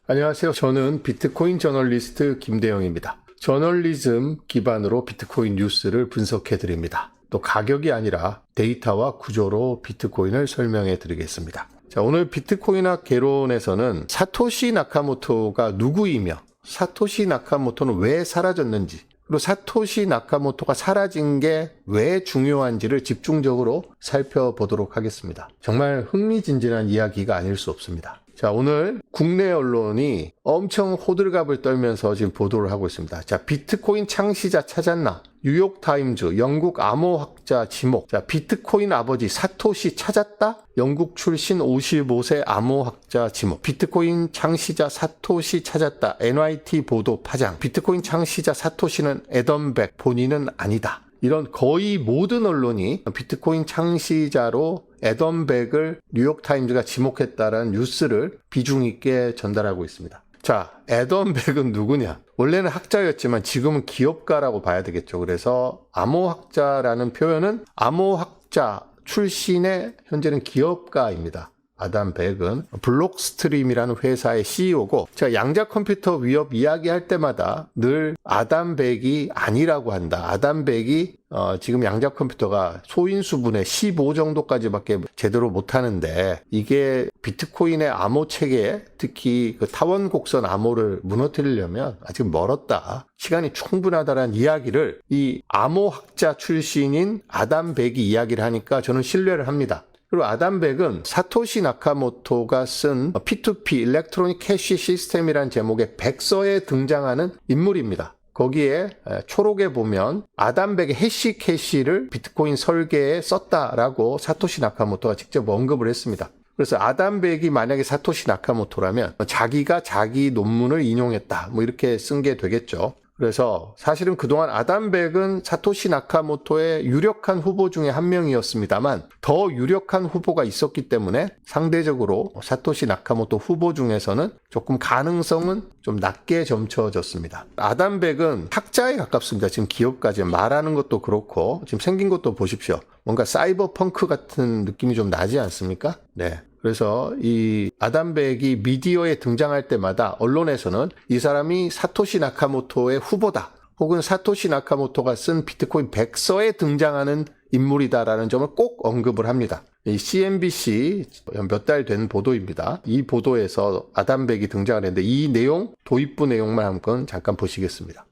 안녕하세요. 저는 비트코인 저널리스트 김대영입니다. 저널리즘 기반으로 비트코인 뉴스를 분석해 드립니다. 또 가격이 아니라 데이터와 구조로 비트코인을 설명해 드리겠습니다. 자, 오늘 비트코인학 개론에서는 사토시 나카모토가 누구이며 사토시 나카모토는 왜 사라졌는지, 그리고 사토시 나카모토가 사라진 게 왜 중요한지를 집중적으로 살펴보도록 하겠습니다. 정말 흥미진진한 이야기가 아닐 수 없습니다. 자, 오늘 국내 언론이 엄청 호들갑을 떨면서 지금 보도를 하고 있습니다. 자, 비트코인 창시자 찾았나? 뉴욕타임즈, 영국 암호학자 지목. 자, 비트코인 아버지 사토시 찾았다? 영국 출신 55세 암호학자 지목. 비트코인 창시자 사토시 찾았다. NYT 보도 파장. 비트코인 창시자 사토시는 애덤 백, 본인은 아니다. 이런 거의 모든 언론이 비트코인 창시자로 애덤 백을 뉴욕타임즈가 지목했다라는 뉴스를 비중 있게 전달하고 있습니다. 자, 애덤 백은 누구냐? 원래는 학자였지만 지금은 기업가라고 봐야 되겠죠. 그래서 암호학자라는 표현은 암호학자 출신의 현재는 기업가입니다. 아담 백은 블록스트림이라는 회사의 CEO고, 제가 양자 컴퓨터 위협 이야기할 때마다 늘 아담 백이 아니라고 한다. 아담 백이 지금 양자 컴퓨터가 소인수분의 15 정도까지밖에 제대로 못하는데, 이게 비트코인의 암호 체계, 특히 그 타원 곡선 암호를 무너뜨리려면 아직 멀었다, 시간이 충분하다라는 이야기를 이 암호학자 출신인 아담 백이 이야기를 하니까 저는 신뢰를 합니다. 그리고 아담 백은 사토시 나카모토가 쓴 P2P 일렉트로닉 캐시 시스템이라는 제목의 백서에 등장하는 인물입니다. 거기에 초록에 보면 아담 백의 해시 캐시를 비트코인 설계에 썼다라고 사토시 나카모토가 직접 언급을 했습니다. 그래서 아담 백이 만약에 사토시 나카모토라면 자기가 자기 논문을 인용했다, 뭐 이렇게 쓴 게 되겠죠. 그래서 사실은 그동안 아담 백은 사토시 나카모토의 유력한 후보 중에 한 명이었습니다만, 더 유력한 후보가 있었기 때문에 상대적으로 사토시 나카모토 후보 중에서는 조금 가능성은 좀 낮게 점쳐졌습니다. 아담 백은 학자에 가깝습니다. 지금 기업까지 말하는 것도 그렇고 지금 생긴 것도 보십시오. 뭔가 사이버 펑크 같은 느낌이 좀 나지 않습니까? 네. 그래서 이 아담 백이 미디어에 등장할 때마다 언론에서는 이 사람이 사토시 나카모토의 후보다, 혹은 사토시 나카모토가 쓴 비트코인 백서에 등장하는 인물이다라는 점을 꼭 언급을 합니다. 이 CNBC 몇 달 된 보도입니다. 이 보도에서 아담 백이 등장을 했는데, 이 내용, 도입부 내용만 한번 잠깐 보시겠습니다.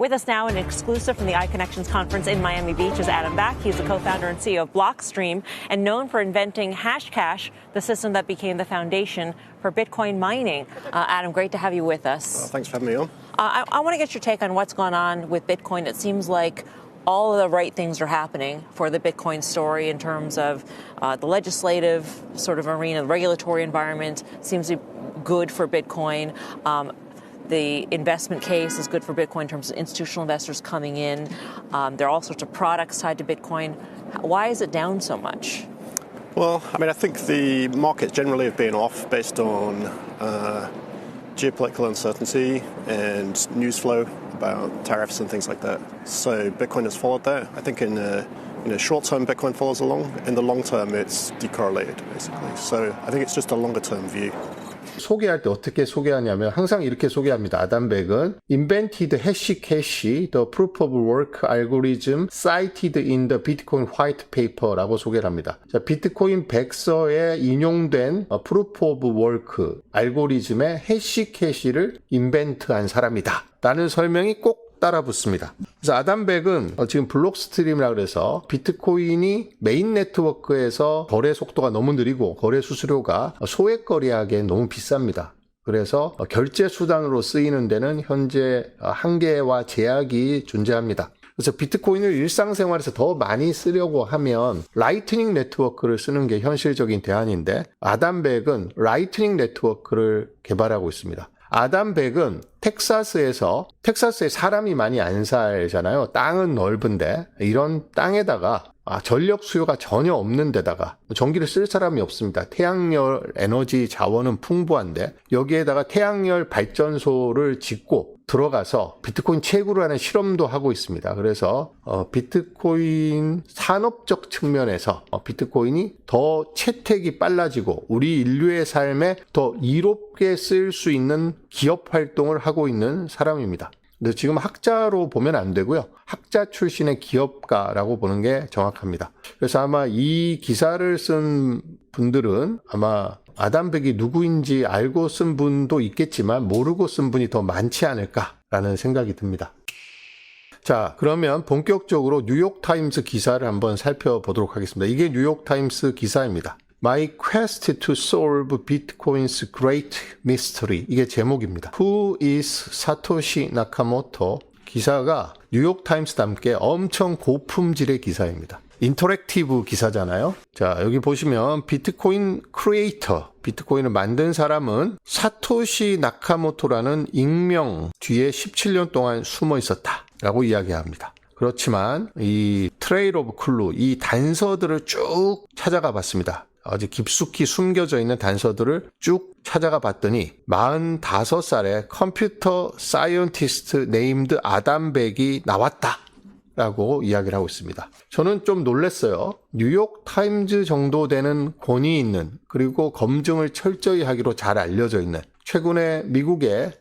With us now, an exclusive from the iConnections conference in Miami Beach is Adam Back. He's the co-founder and CEO of Blockstream and known for inventing Hashcash, the system that became the foundation for Bitcoin mining. Adam, great to have you with us. Thanks for having me on. I want to get your take on what's gone on with Bitcoin. It seems like all of the right things are happening for the Bitcoin story in terms of the legislative sort of arena, the regulatory environment seems to be good for Bitcoin. The investment case is good for Bitcoin in terms of institutional investors coming in. There are all sorts of products tied to Bitcoin. Why is it down so much? Well, I mean, I think the markets generally have been off based on geopolitical uncertainty and news flow about tariffs and things like that. So Bitcoin has followed that. I think in short term, Bitcoin follows along. In the long term, it's decorrelated, basically. So I think it's just a longer term view. 소개할 때 어떻게 소개하냐면 항상 이렇게 소개합니다. 아담 백은 invented hash cache, the proof of work algorithm cited in the Bitcoin white paper라고 소개를 합니다. 자, 비트코인 백서에 인용된 proof of work 알고리즘의 해시 캐시를 인벤트한 사람이다 라는 설명이 꼭 따라 붙습니다. 그래서 아담 백은 지금 블록스트림이라 그래서 비트코인이 메인 네트워크에서 거래 속도가 너무 느리고 거래 수수료가 소액 거래하기엔 너무 비쌉니다. 그래서 결제 수단으로 쓰이는 데는 현재 한계와 제약이 존재합니다. 그래서 비트코인을 일상생활에서 더 많이 쓰려고 하면 라이트닝 네트워크를 쓰는 게 현실적인 대안인데, 아담 백은 라이트닝 네트워크를 개발하고 있습니다. 아담 백은 텍사스에 사람이 많이 안 살잖아요. 땅은 넓은데 이런 땅에다가 전력 수요가 전혀 없는 데다가 전기를 쓸 사람이 없습니다. 태양열 에너지 자원은 풍부한데 여기에다가 태양열 발전소를 짓고 들어가서 비트코인 채굴을 하는 실험도 하고 있습니다. 그래서 비트코인 산업적 측면에서 비트코인이 더 채택이 빨라지고 우리 인류의 삶에 더 이롭게 쓸 수 있는 기업 활동을 하고 있는 사람입니다. 근데 지금 학자로 보면 안 되고요. 학자 출신의 기업가라고 보는 게 정확합니다. 그래서 아마 이 기사를 쓴 분들은 아마 아담백이 누구인지 알고 쓴 분도 있겠지만 모르고 쓴 분이 더 많지 않을까라는 생각이 듭니다. 자, 그러면 본격적으로 뉴욕타임스 기사를 한번 살펴보도록 하겠습니다. 이게 뉴욕타임스 기사입니다. My quest to solve Bitcoin's great mystery. 이게 제목입니다. Who is Satoshi Nakamoto? 기사가 뉴욕타임스답게 엄청 고품질의 기사입니다. 인터랙티브 기사잖아요. 자, 여기 보시면 비트코인 크리에이터, 비트코인을 만든 사람은 사토시 나카모토라는 익명 뒤에 17년 동안 숨어 있었다 라고 이야기합니다. 그렇지만 이 트레일 오브 클루, 이 단서들을 쭉 찾아가 봤습니다. 아주 깊숙이 숨겨져 있는 단서들을 쭉 찾아가 봤더니 45살의 컴퓨터 사이언티스트 네임드 아담백이 나왔다 라고 이야기를 하고 있습니다. 저는 좀 놀랐어요. 뉴욕타임즈 정도 되는 권위 있는, 그리고 검증을 철저히 하기로 잘 알려져 있는, 최근에 미국의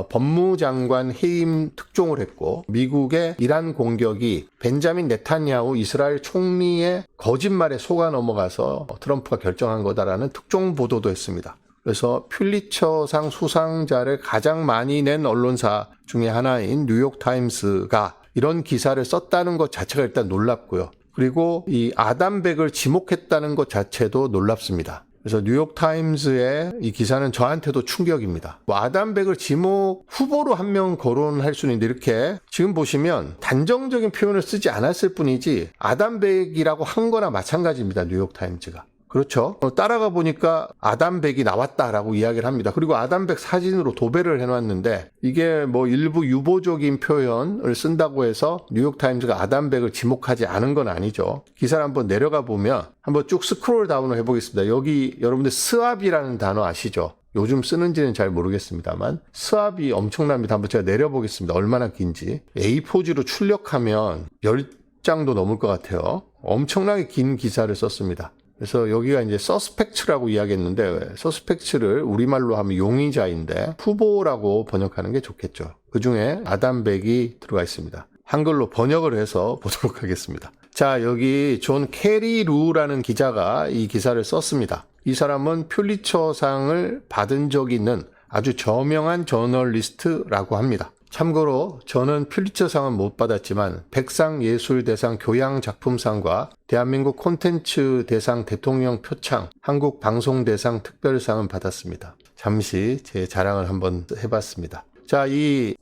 법무장관 해임 특종을 했고 미국의 이란 공격이 벤자민 네탄야후 이스라엘 총리의 거짓말에 속아 넘어가서 트럼프가 결정한 거다라는 특종 보도도 했습니다. 그래서 퓰리처상 수상자를 가장 많이 낸 언론사 중에 하나인 뉴욕타임스가 이런 기사를 썼다는 것 자체가 일단 놀랍고요. 그리고 이 아담백을 지목했다는 것 자체도 놀랍습니다. 그래서 뉴욕타임스의 이 기사는 저한테도 충격입니다. 아담백을 지목 후보로 한 명 거론할 수는 있는데 이렇게 지금 보시면 단정적인 표현을 쓰지 않았을 뿐이지 아담백이라고 한 거나 마찬가지입니다. 뉴욕타임즈가. 그렇죠. 따라가 보니까 아담백이 나왔다라고 이야기를 합니다. 그리고 아담백 사진으로 도배를 해놨는데 이게 뭐 일부 유보적인 표현을 쓴다고 해서 뉴욕타임즈가 아담백을 지목하지 않은 건 아니죠. 기사를 한번 내려가 보면 한번 쭉 스크롤 다운을 해보겠습니다. 여기 여러분들 스왑이라는 단어 아시죠? 요즘 쓰는지는 잘 모르겠습니다만 스왑이 엄청납니다. 한번 제가 내려보겠습니다. 얼마나 긴지. A4지로 출력하면 10장도 넘을 것 같아요. 엄청나게 긴 기사를 썼습니다. 그래서 여기가 이제 서스펙츠라고 이야기했는데 서스펙츠를 우리말로 하면 용의자인데 후보라고 번역하는 게 좋겠죠. 그중에 아담백이 들어가 있습니다. 한글로 번역을 해서 보도록 하겠습니다. 자, 여기 존 캐리루라는 기자가 이 기사를 썼습니다. 이 사람은 퓰리처상을 받은 적이 있는 아주 저명한 저널리스트라고 합니다. 참고로 저는 퓰리처상은 못 받았지만 백상예술대상 교양작품상과 대한민국 콘텐츠 대상 대통령 표창, 한국방송대상 특별상은 받았습니다. 잠시 제 자랑을 한번 해봤습니다. 자, 이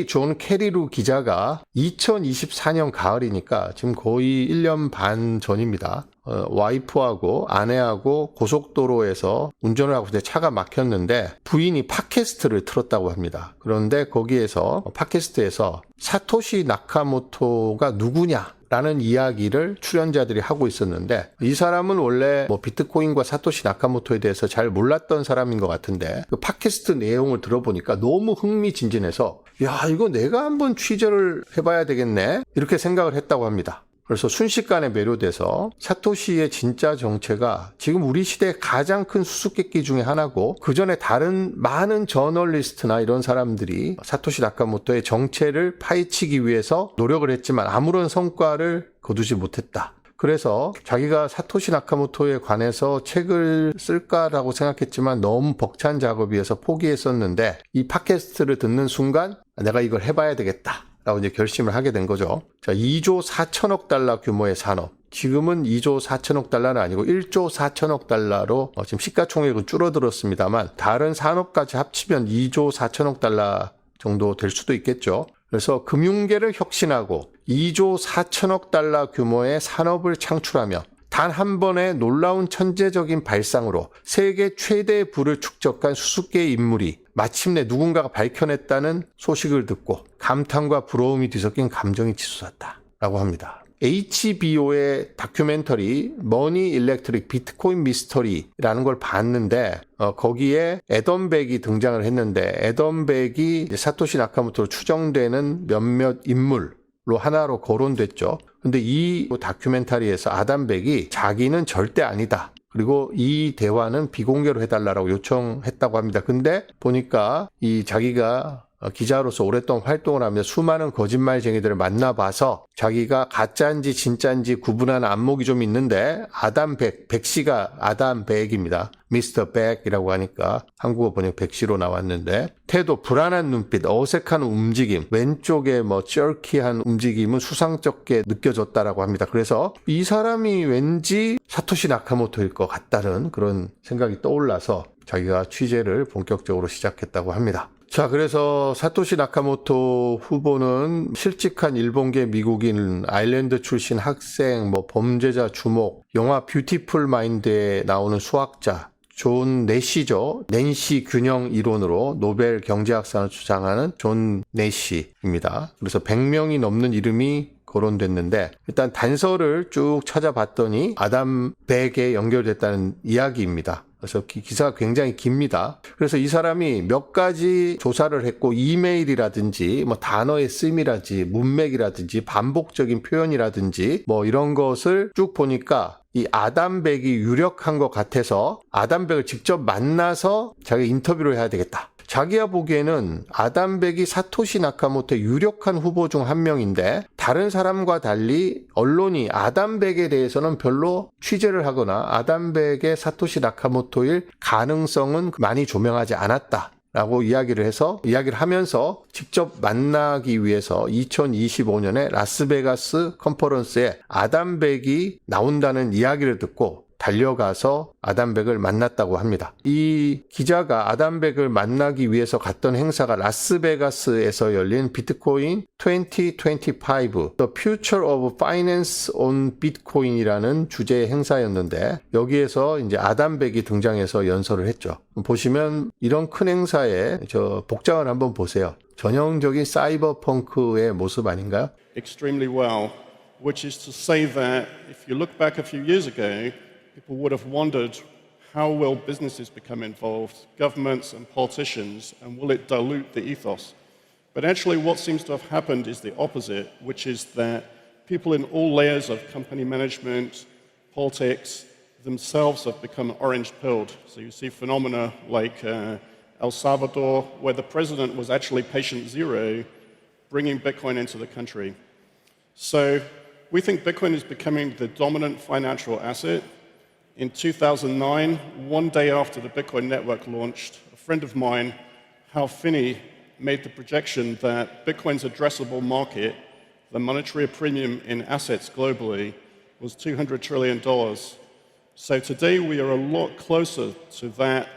존 캐리루 기자가 2024년 가을이니까 지금 거의 1년 반 전입니다. 와이프하고 아내하고 고속도로에서 운전을 하고 있는데 차가 막혔는데 부인이 팟캐스트를 틀었다고 합니다. 그런데 거기에서 팟캐스트에서 사토시 나카모토가 누구냐? 라는 이야기를 출연자들이 하고 있었는데 이 사람은 원래 비트코인과 사토시 나카모토에 대해서 잘 몰랐던 사람인 것 같은데 그 팟캐스트 내용을 들어보니까 너무 흥미진진해서 야, 이거 내가 한번 취재를 해봐야 되겠네 이렇게 생각을 했다고 합니다. 그래서 순식간에 매료돼서 사토시의 진짜 정체가 지금 우리 시대의 가장 큰 수수께끼 중에 하나고 그 전에 다른 많은 저널리스트나 이런 사람들이 사토시 나카모토의 정체를 파헤치기 위해서 노력을 했지만 아무런 성과를 거두지 못했다. 그래서 자기가 사토시 나카모토에 관해서 책을 쓸까라고 생각했지만 너무 벅찬 작업이어서 포기했었는데 이 팟캐스트를 듣는 순간 내가 이걸 해봐야 되겠다. 라고 이제 결심을 하게 된 거죠. 자, 2조 4천억 달러 규모의 산업. 지금은 2조 4천억 달러는 아니고 1조 4천억 달러로 지금 시가총액은 줄어들었습니다만 다른 산업까지 합치면 2조 4천억 달러 정도 될 수도 있겠죠. 그래서 금융계를 혁신하고 2조 4천억 달러 규모의 산업을 창출하며 단 한 번의 놀라운 천재적인 발상으로 세계 최대의 부를 축적한 수수께끼 인물이 마침내 누군가가 밝혀냈다는 소식을 듣고 감탄과 부러움이 뒤섞인 감정이 치솟았다 라고 합니다. HBO의 다큐멘터리 머니 일렉트릭 비트코인 미스터리라는 걸 봤는데 거기에 애덤 백이 등장을 했는데 애덤 백이 사토시 나카모토로 추정되는 몇몇 인물로 하나로 거론됐죠. 근데 이 다큐멘터리에서 아담 백이 자기는 절대 아니다. 그리고 이 대화는 비공개로 해달라고 요청했다고 합니다. 근데 보니까 이 자기가 기자로서 오랫동안 활동을 하면서 수많은 거짓말쟁이들을 만나봐서 자기가 가짜인지 진짜인지 구분하는 안목이 좀 있는데 아담 백씨가 아담 백입니다. 미스터 백이라고 하니까 한국어 번역 백씨로 나왔는데 태도, 불안한 눈빛, 어색한 움직임, 왼쪽에 쩔키한 움직임은 수상쩍게 느껴졌다라고 합니다. 그래서 이 사람이 왠지 사토시 나카모토일 것 같다는 그런 생각이 떠올라서 자기가 취재를 본격적으로 시작했다고 합니다. 자, 그래서 사토시 나카모토 후보는 실직한 일본계 미국인, 아일랜드 출신 학생, 범죄자 주목, 영화 뷰티풀 마인드에 나오는 수학자, 존 내시죠. 낸시 균형 이론으로 노벨 경제학상을 주장하는 존 내시입니다. 그래서 100명이 넘는 이름이 거론됐는데 일단 단서를 쭉 찾아봤더니 아담 백에 연결됐다는 이야기입니다. 그래서 기사가 굉장히 깁니다. 그래서 이 사람이 몇 가지 조사를 했고 이메일이라든지 단어의 쓰임이라든지 문맥이라든지 반복적인 표현이라든지 이런 것을 쭉 보니까 이 아담 백이 유력한 것 같아서 아담 백을 직접 만나서 자기 인터뷰를 해야 되겠다. 자기가 보기에는 아담 백이 사토시 나카모토의 유력한 후보 중 한 명인데 다른 사람과 달리 언론이 아담 백에 대해서는 별로 취재를 하거나 아담 백의 사토시 나카모토일 가능성은 많이 조명하지 않았다. 라고 이야기를 하면서 직접 만나기 위해서 2025년에 라스베가스 컨퍼런스에 아담 백이 나온다는 이야기를 듣고 달려가서 아담 백을 만났다고 합니다. 이 기자가 아담 백을 만나기 위해서 갔던 행사가 라스베가스에서 열린 비트코인 2025 The Future of Finance on Bitcoin이라는 주제의 행사였는데 여기에서 이제 아담 백이 등장해서 연설을 했죠. 보시면 이런 큰 행사에 복장을 한번 보세요. 전형적인 사이버펑크의 모습 아닌가요? Extremely well, which is to say that if you look back a few years ago, people would have wondered how will businesses become involved, governments and politicians, and will it dilute the ethos? But actually what seems to have happened is the opposite, which is that people in all layers of company management, politics, themselves have become orange-pilled. So you see phenomena like El Salvador, where the president was actually patient zero, bringing Bitcoin into the country. So we think Bitcoin is becoming the dominant financial asset. In 2009, one day after the Bitcoin network launched, a friend of mine, Hal Finney, made the projection that Bitcoin's addressable market, the monetary premium in assets globally, was $200 trillion. So today we are a lot closer to that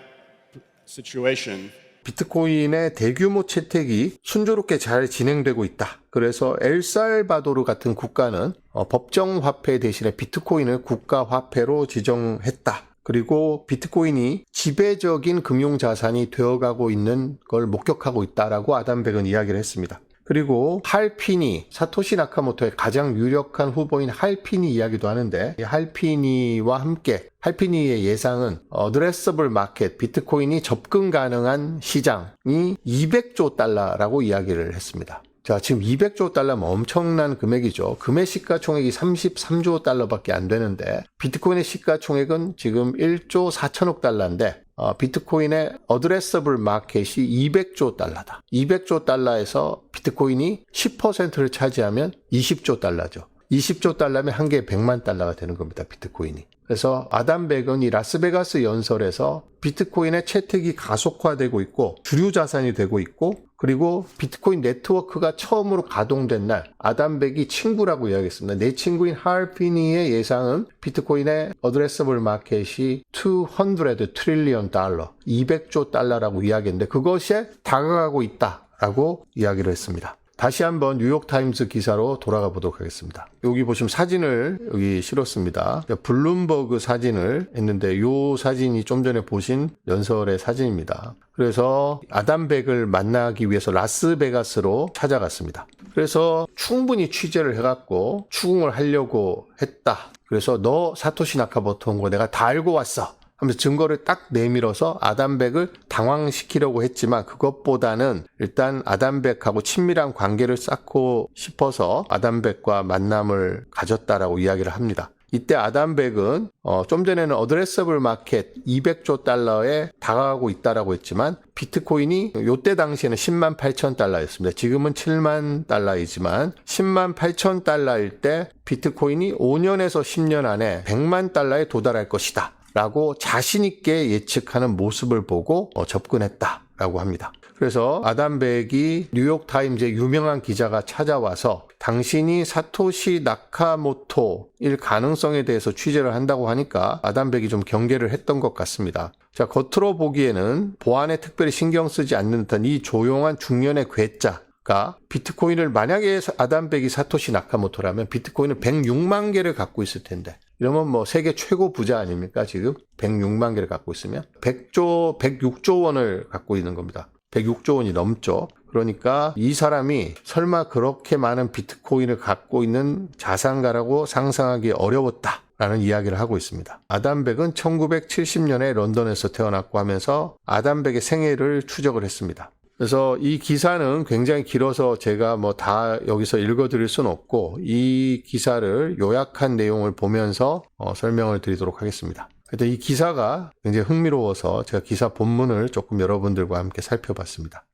situation. 비트코인의 대규모 채택이 순조롭게 잘 진행되고 있다. 그래서 엘살바도르 같은 국가는 법정 화폐 대신에 비트코인을 국가 화폐로 지정했다. 그리고 비트코인이 지배적인 금융자산이 되어가고 있는 걸 목격하고 있다라고 아담 백은 이야기를 했습니다. 그리고 할피니, 사토시 나카모토의 가장 유력한 후보인 할피니 이야기도 하는데 이 할피니와 함께 할피니의 예상은 어드레서블 마켓, 비트코인이 접근 가능한 시장이 200조 달러라고 이야기를 했습니다. 자, 지금 200조 달러면 엄청난 금액이죠. 금의 시가총액이 33조 달러밖에 안 되는데 비트코인의 시가총액은 지금 1조 4천억 달러인데 비트코인의 어드레서블 마켓이 200조 달러다. 200조 달러에서 비트코인이 10%를 차지하면 20조 달러죠. 20조 달러면 한 개에 100만 달러가 되는 겁니다. 비트코인이. 그래서 아담 백은 이 라스베가스 연설에서 비트코인의 채택이 가속화되고 있고 주류 자산이 되고 있고 그리고 비트코인 네트워크가 처음으로 가동된 날 아담 백이 친구라고 이야기했습니다. 내 친구인 할피니의 예상은 비트코인의 어드레서블 마켓이 200 트릴리언 달러, 200조 달러라고 이야기했는데 그것에 다가가고 있다라고 이야기를 했습니다. 다시 한번 뉴욕타임스 기사로 돌아가 보도록 하겠습니다. 여기 보시면 사진을 여기 실었습니다. 블룸버그 사진을 했는데 이 사진이 좀 전에 보신 연설의 사진입니다. 그래서 아담백을 만나기 위해서 라스베가스로 찾아갔습니다. 그래서 충분히 취재를 해갖고 추궁을 하려고 했다. 그래서 너 사토시 나카모토 온 거 내가 다 알고 왔어 하면서 증거를 딱 내밀어서 아담백을 당황시키려고 했지만 그것보다는 일단 아담백하고 친밀한 관계를 쌓고 싶어서 아담백과 만남을 가졌다라고 이야기를 합니다. 이때 아담백은 좀 전에는 어드레서블 마켓 200조 달러에 다가가고 있다라고 했지만 비트코인이 요때 당시에는 10만 8천 달러였습니다. 지금은 7만 달러이지만 10만 8천 달러일 때 비트코인이 5년에서 10년 안에 100만 달러에 도달할 것이다 라고 자신있게 예측하는 모습을 보고 접근했다라고 합니다. 그래서 아담백이 뉴욕타임즈의 유명한 기자가 찾아와서 당신이 사토시 나카모토일 가능성에 대해서 취재를 한다고 하니까 아담백이 좀 경계를 했던 것 같습니다. 자, 겉으로 보기에는 보안에 특별히 신경 쓰지 않는 듯한 이 조용한 중년의 괴짜가 비트코인을 만약에 아담백이 사토시 나카모토라면 비트코인을 106만 개를 갖고 있을 텐데 이러면 뭐 세계 최고 부자 아닙니까? 지금 106만 개를 갖고 있으면 106조 원을 갖고 있는 겁니다. 106조 원이 넘죠. 그러니까 이 사람이 설마 그렇게 많은 비트코인을 갖고 있는 자산가라고 상상하기 어려웠다라는 이야기를 하고 있습니다. 아담백은 1970년에 런던에서 태어났고 하면서 아담백의 생애를 추적을 했습니다. 그래서 이 기사는 굉장히 길어서 제가 뭐 다 여기서 읽어드릴 수는 없고 이 기사를 요약한 내용을 보면서 설명을 드리도록 하겠습니다. 하여튼 이 기사가 굉장히 흥미로워서 제가 기사 본문을 조금 여러분들과 함께 살펴봤습니다.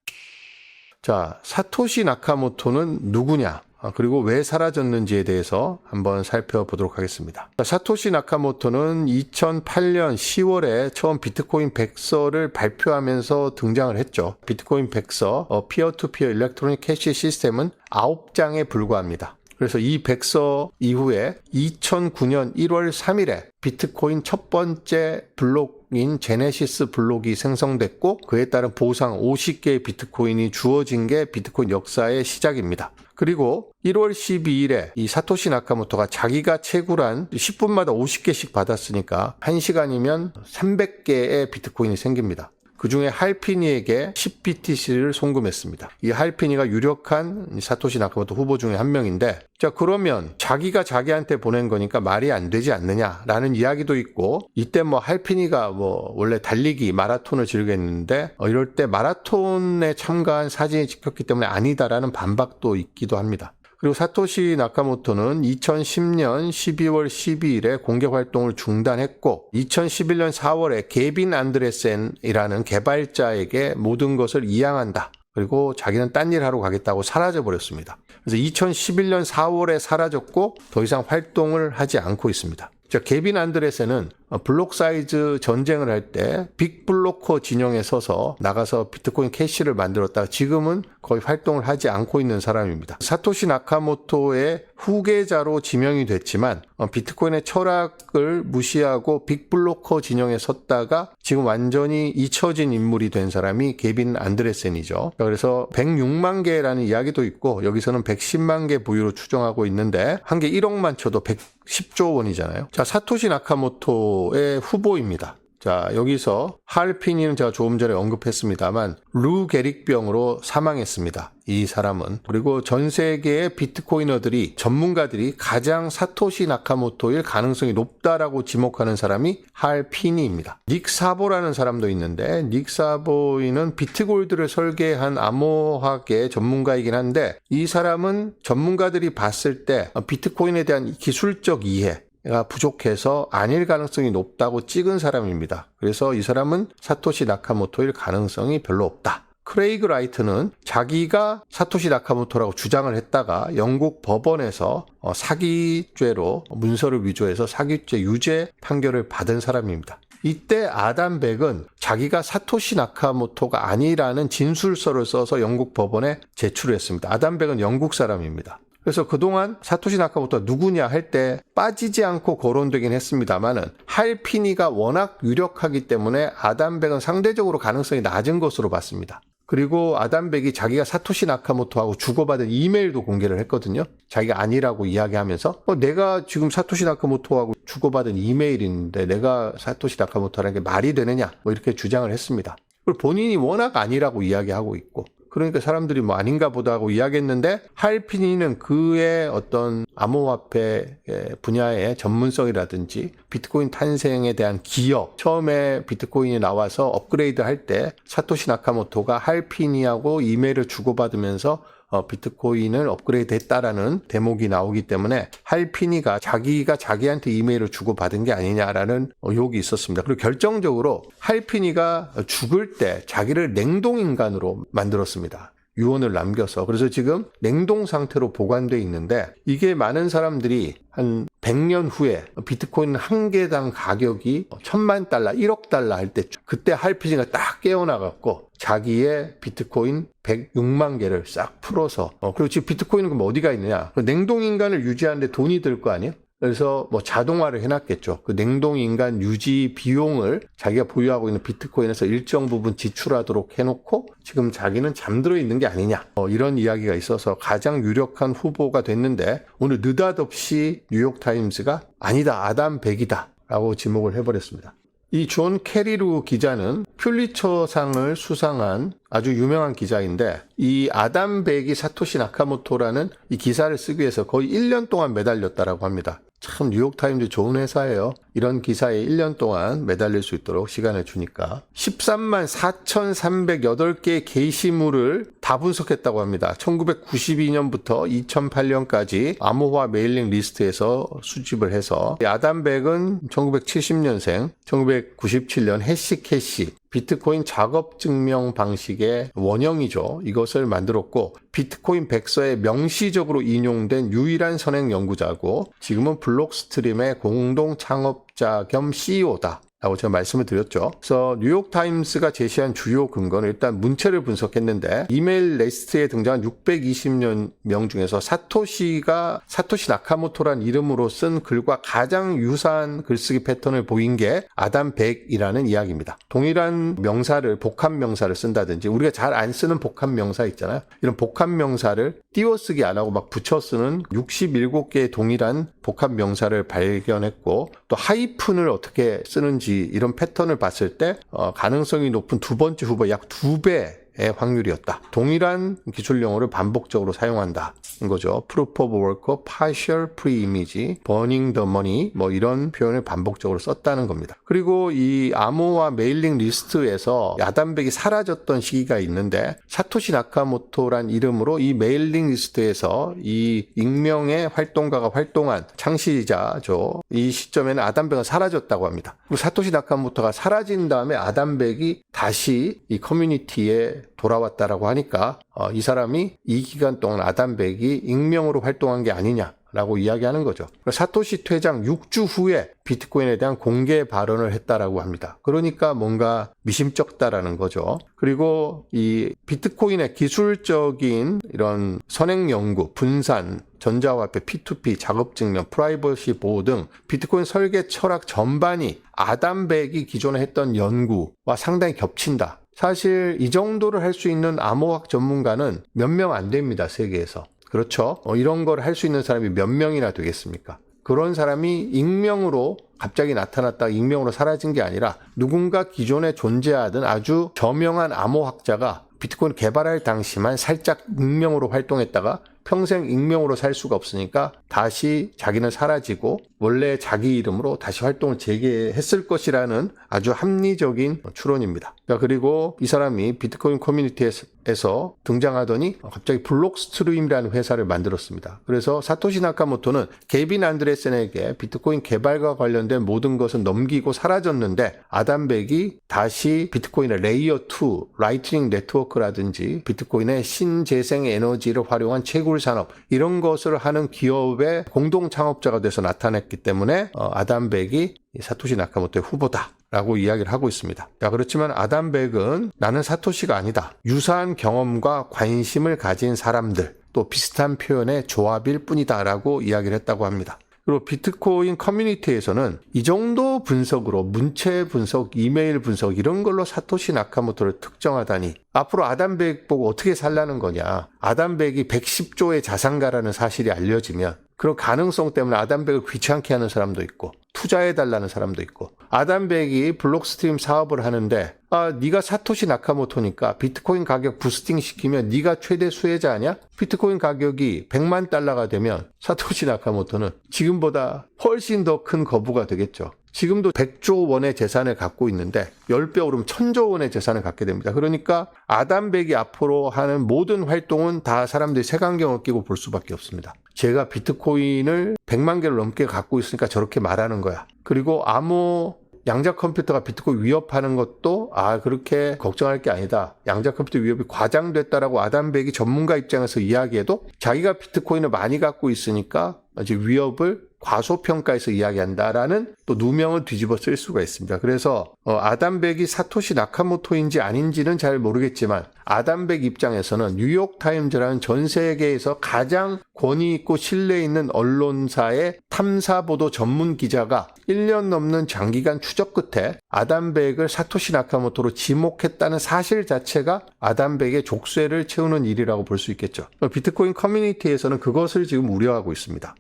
자, 사토시 나카모토는 누구냐? 그리고 왜 사라졌는지에 대해서 한번 살펴보도록 하겠습니다. 사토시 나카모토는 2008년 10월에 처음 비트코인 백서를 발표하면서 등장을 했죠. 비트코인 백서, 피어투피어 일렉트로닉 캐시 시스템은 9장에 불과합니다. 그래서 이 백서 이후에 2009년 1월 3일에 비트코인 첫 번째 블록인 제네시스 블록이 생성됐고 그에 따른 보상 50개의 비트코인이 주어진 게 비트코인 역사의 시작입니다. 그리고 1월 12일에 이 사토시 나카모토가 자기가 채굴한 10분마다 50개씩 받았으니까 1시간이면 300개의 비트코인이 생깁니다. 그 중에 할피니에게 10BTC를 송금했습니다. 이 할피니가 유력한 사토시 나카모토 후보 중에 한 명인데, 자, 그러면 자기가 자기한테 보낸 거니까 말이 안 되지 않느냐라는 이야기도 있고, 이때 뭐 할피니가 뭐 원래 달리기 마라톤을 즐겼는데, 이럴 때 마라톤에 참가한 사진이 찍혔기 때문에 아니다라는 반박도 있기도 합니다. 그리고 사토시 나카모토는 2010년 12월 12일에 공개 활동을 중단했고 2011년 4월에 게빈 안드레센이라는 개발자에게 모든 것을 이양한다. 그리고 자기는 딴 일 하러 가겠다고 사라져버렸습니다. 그래서 2011년 4월에 사라졌고 더 이상 활동을 하지 않고 있습니다. 자, 게빈 안드레센은 블록 사이즈 전쟁을 할 때 빅블로커 진영에 서서 나가서 비트코인 캐시를 만들었다가 지금은 거의 활동을 하지 않고 있는 사람입니다. 사토시 나카모토의 후계자로 지명이 됐지만 비트코인의 철학을 무시하고 빅블로커 진영에 섰다가 지금 완전히 잊혀진 인물이 된 사람이 게빈 안드레센이죠. 그래서 106만 개라는 이야기도 있고 여기서는 110만 개 부유로 추정하고 있는데 한 개 1억만 쳐도 110조 원이잖아요. 자, 사토시 나카모토의 후보입니다. 자, 여기서 할피니는 제가 조금 전에 언급했습니다만 루 게릭병으로 사망했습니다. 이 사람은. 그리고 전 세계의 비트코이너들이 전문가들이 가장 사토시 나카모토일 가능성이 높다라고 지목하는 사람이 할피니입니다. 닉 사보라는 사람도 있는데 닉 사보이는 비트골드를 설계한 암호학의 전문가이긴 한데 이 사람은 전문가들이 봤을 때 비트코인에 대한 기술적 이해 가 부족해서 아닐 가능성이 높다고 찍은 사람입니다. 그래서 이 사람은 사토시 나카모토일 가능성이 별로 없다. 크레이그 라이트는 자기가 사토시 나카모토라고 주장을 했다가 영국 법원에서 사기죄로 문서를 위조해서 사기죄 유죄 판결을 받은 사람입니다. 이때 아담백은 자기가 사토시 나카모토가 아니라는 진술서를 써서 영국 법원에 제출했습니다. 아담백은 영국 사람입니다. 그래서 그동안 사토시 나카모토가 누구냐 할 때 빠지지 않고 거론되긴 했습니다만은 할피니가 워낙 유력하기 때문에 아담백은 상대적으로 가능성이 낮은 것으로 봤습니다. 그리고 아담백이 자기가 사토시 나카모토하고 주고받은 이메일도 공개를 했거든요. 자기가 아니라고 이야기하면서 내가 지금 사토시 나카모토하고 주고받은 이메일인데 내가 사토시 나카모토라는 게 말이 되느냐 이렇게 주장을 했습니다. 그리고 본인이 워낙 아니라고 이야기하고 있고 그러니까 사람들이 아닌가 보다 하고 이야기했는데 할피니는 그의 어떤 암호화폐 분야의 전문성이라든지 비트코인 탄생에 대한 기억, 처음에 비트코인이 나와서 업그레이드 할 때 사토시 나카모토가 할피니하고 이메일을 주고받으면서 비트코인을 업그레이드 했다라는 대목이 나오기 때문에 할피니가 자기가 자기한테 이메일을 주고받은 게 아니냐라는 의혹이 있었습니다. 그리고 결정적으로 할피니가 죽을 때 자기를 냉동인간으로 만들었습니다. 유언을 남겨서. 그래서 지금 냉동 상태로 보관돼 있는데 이게 많은 사람들이 한 100년 후에 비트코인 한 개당 가격이 1000만 달러, 1억 달러 할 때 그때 할피니가 딱 깨어나갖고 자기의 비트코인 106만 개를 싹 풀어서 그리고 지금 비트코인은 그럼 어디가 있느냐? 냉동인간을 유지하는데 돈이 들 거 아니에요? 그래서 자동화를 해놨겠죠. 그 냉동인간 유지 비용을 자기가 보유하고 있는 비트코인에서 일정 부분 지출하도록 해놓고 지금 자기는 잠들어 있는 게 아니냐. 이런 이야기가 있어서 가장 유력한 후보가 됐는데 오늘 느닷없이 뉴욕타임스가 아니다, 아담백이다 라고 지목을 해버렸습니다. 이 존 캐리루 기자는 퓰리처상을 수상한 아주 유명한 기자인데 이 아담백이 사토시 나카모토라는 이 기사를 쓰기 위해서 거의 1년 동안 매달렸다라고 합니다. 참 뉴욕타임즈 좋은 회사예요. 이런 기사에 1년 동안 매달릴 수 있도록 시간을 주니까 13만 4,308개의 게시물을 다 분석했다고 합니다. 1992년부터 2008년까지 암호화 메일링 리스트에서 수집을 해서 아담백은 1970년생, 1997년 해시캐시 비트코인 작업 증명 방식의 원형이죠. 이것을 만들었고 비트코인 백서에 명시적으로 인용된 유일한 선행 연구자고 지금은 블록스트림의 공동 창업자 겸 CEO다. 라고 제가 말씀을 드렸죠. 그래서 뉴욕타임스가 제시한 주요 근거는 일단 문체를 분석했는데 이메일 리스트에 등장한 620명 중에서 사토시 나카모토란 이름으로 쓴 글과 가장 유사한 글쓰기 패턴을 보인 게 아담백이라는 이야기입니다. 동일한 명사를 복합 명사를 쓴다든지 우리가 잘 안 쓰는 복합 명사 있잖아요. 이런 복합 명사를 띄어쓰기 안 하고 막 붙여 쓰는 67개의 동일한 복합 명사를 발견했고 또 하이픈을 어떻게 쓰는지 이런 패턴을 봤을 때 가능성이 높은 두 번째 후보 약 2배의 확률이었다. 동일한 기술용어를 반복적으로 사용한다. 인 거죠. Proof of Work, Partial Pre-Image, Burning the Money 이런 표현을 반복적으로 썼다는 겁니다. 그리고 이 암호화 메일링 리스트에서 아담백이 사라졌던 시기가 있는데 사토시 나카모토란 이름으로 이 메일링 리스트에서 이 익명의 활동가가 활동한 창시자죠. 이 시점에는 아담백은 사라졌다고 합니다. 그리고 사토시 나카모토가 사라진 다음에 아담백이 다시 이 커뮤니티에 돌아왔다라고 하니까 이 사람이 이 기간 동안 아담백이 익명으로 활동한 게 아니냐라고 이야기하는 거죠. 사토시 퇴장 6주 후에 비트코인에 대한 공개 발언을 했다라고 합니다. 그러니까 뭔가 미심쩍다라는 거죠. 그리고 이 비트코인의 기술적인 이런 선행 연구, 분산, 전자화폐, P2P, 작업증명, 프라이버시 보호 등 비트코인 설계 철학 전반이 아담백이 기존에 했던 연구와 상당히 겹친다. 사실 이 정도를 할 수 있는 암호학 전문가는 몇 명 안 됩니다. 세계에서. 그렇죠? 이런 걸 할 수 있는 사람이 몇 명이나 되겠습니까? 그런 사람이 익명으로 갑자기 나타났다가 익명으로 사라진 게 아니라 누군가 기존에 존재하던 아주 저명한 암호학자가 비트코인 개발할 당시만 살짝 익명으로 활동했다가 평생 익명으로 살 수가 없으니까 다시 자기는 사라지고 원래 자기 이름으로 다시 활동을 재개했을 것이라는 아주 합리적인 추론입니다. 그리고 이 사람이 비트코인 커뮤니티에서 등장하더니 갑자기 블록스트림이라는 회사를 만들었습니다. 그래서 사토시 나카모토는 게빈 안드레센에게 비트코인 개발과 관련된 모든 것은 넘기고 사라졌는데 아담백이 다시 비트코인의 레이어 2, 라이트닝 네트워크라든지 비트코인의 신재생 에너지를 활용한 채굴 산업 이런 것을 하는 기업의 공동 창업자가 돼서 나타냈기 때문에 아담백이 사토시 나카모토의 후보다라고 이야기를 하고 있습니다. 그렇지만 아담백은 나는 사토시가 아니다. 유사한 경험과 관심을 가진 사람들 또 비슷한 표현의 조합일 뿐이다라고 이야기를 했다고 합니다. 그리고 비트코인 커뮤니티에서는 이 정도 분석으로 문체 분석, 이메일 분석 이런 걸로 사토시 나카모토를 특정하다니 앞으로 아담백 보고 어떻게 살라는 거냐. 아담백이 110조의 자산가라는 사실이 알려지면 그런 가능성 때문에 아담백을 귀찮게 하는 사람도 있고 투자해달라는 사람도 있고 아담백이 블록스트림 사업을 하는데 네가 사토시 나카모토니까 비트코인 가격 부스팅 시키면 네가 최대 수혜자 아니야? 비트코인 가격이 100만 달러가 되면 사토시 나카모토는 지금보다 훨씬 더 큰 거부가 되겠죠. 지금도 100조 원의 재산을 갖고 있는데 10배 오르면 1000조 원의 재산을 갖게 됩니다. 그러니까 아담백이 앞으로 하는 모든 활동은 다 사람들이 색안경을 끼고 볼 수밖에 없습니다. 제가 비트코인을 100만 개를 넘게 갖고 있으니까 저렇게 말하는 거야. 그리고 암호 양자 컴퓨터가 비트코인 위협하는 것도 그렇게 걱정할 게 아니다. 양자 컴퓨터 위협이 과장됐다라고 아담백이 전문가 입장에서 이야기해도 자기가 비트코인을 많이 갖고 있으니까 이제 위협을 과소평가해서 이야기한다라는 또 누명을 뒤집어 쓸 수가 있습니다. 그래서 아담백이 사토시 나카모토인지 아닌지는 잘 모르겠지만 아담백 입장에서는 뉴욕타임즈라는 전 세계에서 가장 권위 있고 신뢰 있는 언론사의 탐사보도 전문 기자가 1년 넘는 장기간 추적 끝에 아담백을 사토시 나카모토로 지목했다는 사실 자체가 아담백의 족쇄를 채우는 일이라고 볼 수 있겠죠. 비트코인 커뮤니티에서는 그것을 지금 우려하고 있습니다.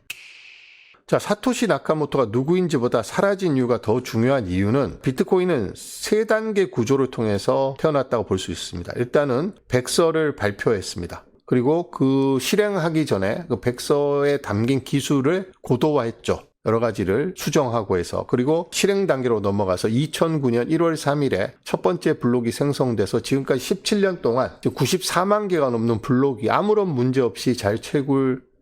자, 사토시 나카모토가 누구인지보다 사라진 이유가 더 중요한 이유는 비트코인은 3단계 구조를 통해서 태어났다고 볼 수 있습니다. 일단은 백서를 발표했습니다. 그리고 그 실행하기 전에 그 백서에 담긴 기술을 고도화했죠. 여러 가지를 수정하고 해서. 그리고 실행 단계로 넘어가서 2009년 1월 3일에 첫 번째 블록이 생성돼서 지금까지 17년 동안 94만 개가 넘는 블록이 아무런 문제 없이 잘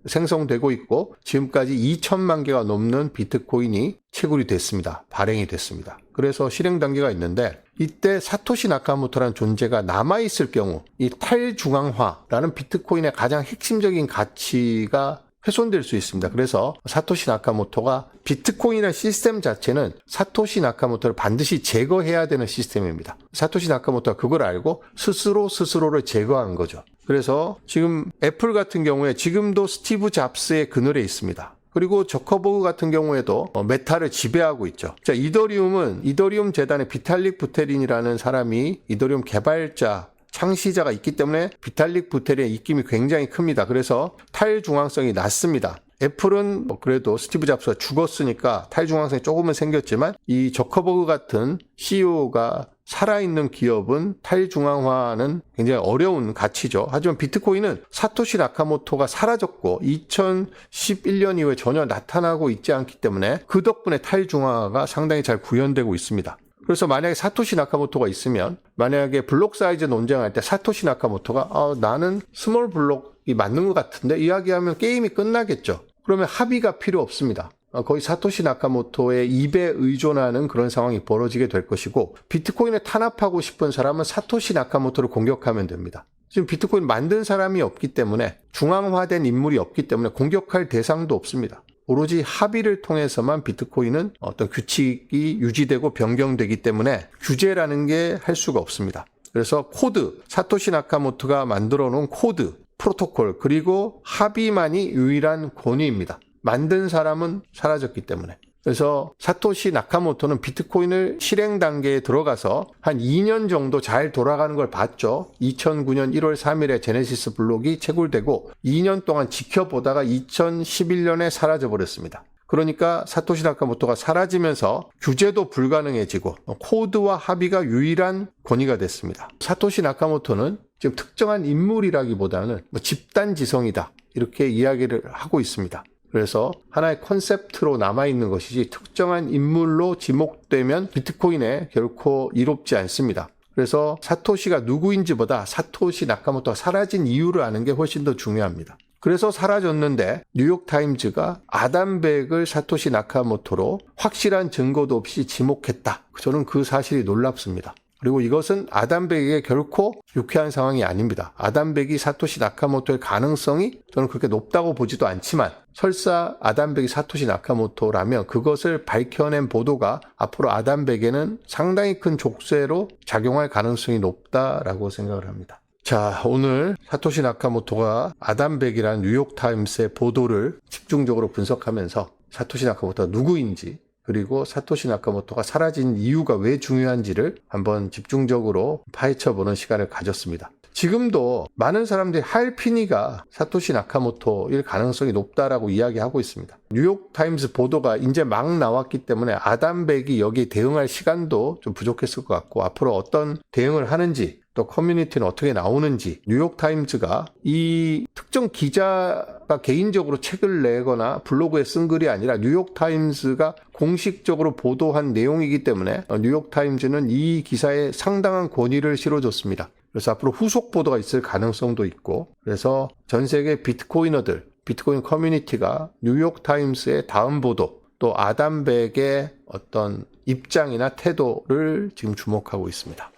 생성되고 있고 지금까지 2천만 개가 넘는 비트코인이 채굴이 됐습니다. 발행이 됐습니다. 그래서 실행 단계가 있는데 이때 사토시 나카모토라는 존재가 남아있을 경우 이 탈중앙화라는 비트코인의 가장 핵심적인 가치가 훼손될 수 있습니다. 그래서 사토시 나카모토가 비트코인이라는 시스템 자체는 사토시 나카모토를 반드시 제거해야 되는 시스템입니다. 사토시 나카모토가 그걸 알고 스스로를 제거한 거죠. 그래서 지금 애플 같은 경우에 지금도 스티브 잡스의 그늘에 있습니다. 그리고 저커버그 같은 경우에도 메타를 지배하고 있죠. 자, 이더리움 재단의 비탈릭 부테린이라는 사람이 이더리움 개발자 창시자가 있기 때문에 비탈릭 부테린의 입김이 굉장히 큽니다. 그래서 탈중앙성이 낮습니다. 애플은 그래도 스티브 잡스가 죽었으니까 탈중앙성이 조금은 생겼지만 이 저커버그 같은 CEO가 살아있는 기업은 탈중앙화는 굉장히 어려운 가치죠. 하지만 비트코인은 사토시 나카모토가 사라졌고 2011년 이후에 전혀 나타나고 있지 않기 때문에 그 덕분에 탈중앙화가 상당히 잘 구현되고 있습니다. 그래서 만약에 사토시 나카모토가 있으면 만약에 블록 사이즈 논쟁할 때 사토시 나카모토가 나는 스몰 블록이 맞는 것 같은데 이야기하면 게임이 끝나겠죠. 그러면 합의가 필요 없습니다. 거의 사토시 나카모토의 입에 의존하는 그런 상황이 벌어지게 될 것이고 비트코인에 탄압하고 싶은 사람은 사토시 나카모토를 공격하면 됩니다. 지금 비트코인 만든 사람이 없기 때문에 중앙화된 인물이 없기 때문에 공격할 대상도 없습니다. 오로지 합의를 통해서만 비트코인은 어떤 규칙이 유지되고 변경되기 때문에 규제라는 게 할 수가 없습니다. 그래서 코드, 사토시 나카모토가 만들어 놓은 코드, 프로토콜, 그리고 합의만이 유일한 권위입니다. 만든 사람은 사라졌기 때문에. 그래서 사토시 나카모토는 비트코인을 실행 단계에 들어가서 한 2년 정도 잘 돌아가는 걸 봤죠. 2009년 1월 3일에 제네시스 블록이 채굴되고 2년 동안 지켜보다가 2011년에 사라져버렸습니다. 그러니까 사토시 나카모토가 사라지면서 규제도 불가능해지고 코드와 합의가 유일한 권위가 됐습니다. 사토시 나카모토는 지금 특정한 인물이라기보다는 집단지성이다 이렇게 이야기를 하고 있습니다. 그래서 하나의 컨셉트로 남아있는 것이지 특정한 인물로 지목되면 비트코인에 결코 이롭지 않습니다. 그래서 사토시가 누구인지보다 사토시 나카모토가 사라진 이유를 아는 게 훨씬 더 중요합니다. 그래서 사라졌는데 뉴욕타임즈가 아담백을 사토시 나카모토로 확실한 증거도 없이 지목했다. 저는 그 사실이 놀랍습니다. 그리고 이것은 아담백에게 결코 유쾌한 상황이 아닙니다. 아담백이 사토시 나카모토의 가능성이 저는 그렇게 높다고 보지도 않지만 설사 아담백이 사토시 나카모토라면 그것을 밝혀낸 보도가 앞으로 아담백에는 상당히 큰 족쇄로 작용할 가능성이 높다라고 생각을 합니다. 자, 오늘 사토시 나카모토가 아담백이라는 뉴욕타임스의 보도를 집중적으로 분석하면서 사토시 나카모토가 누구인지, 그리고 사토시 나카모토가 사라진 이유가 왜 중요한지를 한번 집중적으로 파헤쳐보는 시간을 가졌습니다. 지금도 많은 사람들이 할피니가 사토시 나카모토일 가능성이 높다라고 이야기하고 있습니다. 뉴욕타임스 보도가 이제 막 나왔기 때문에 아담 백이 여기에 대응할 시간도 좀 부족했을 것 같고, 앞으로 어떤 대응을 하는지, 또 커뮤니티는 어떻게 나오는지, 뉴욕타임즈가 이 특정 기자가 개인적으로 책을 내거나 블로그에 쓴 글이 아니라 뉴욕타임즈가 공식적으로 보도한 내용이기 때문에 뉴욕타임즈는 이 기사에 상당한 권위를 실어줬습니다. 그래서 앞으로 후속 보도가 있을 가능성도 있고, 그래서 전 세계 비트코이너들, 비트코인 커뮤니티가 뉴욕타임스의 다음 보도, 또 아담 백의 어떤 입장이나 태도를 지금 주목하고 있습니다.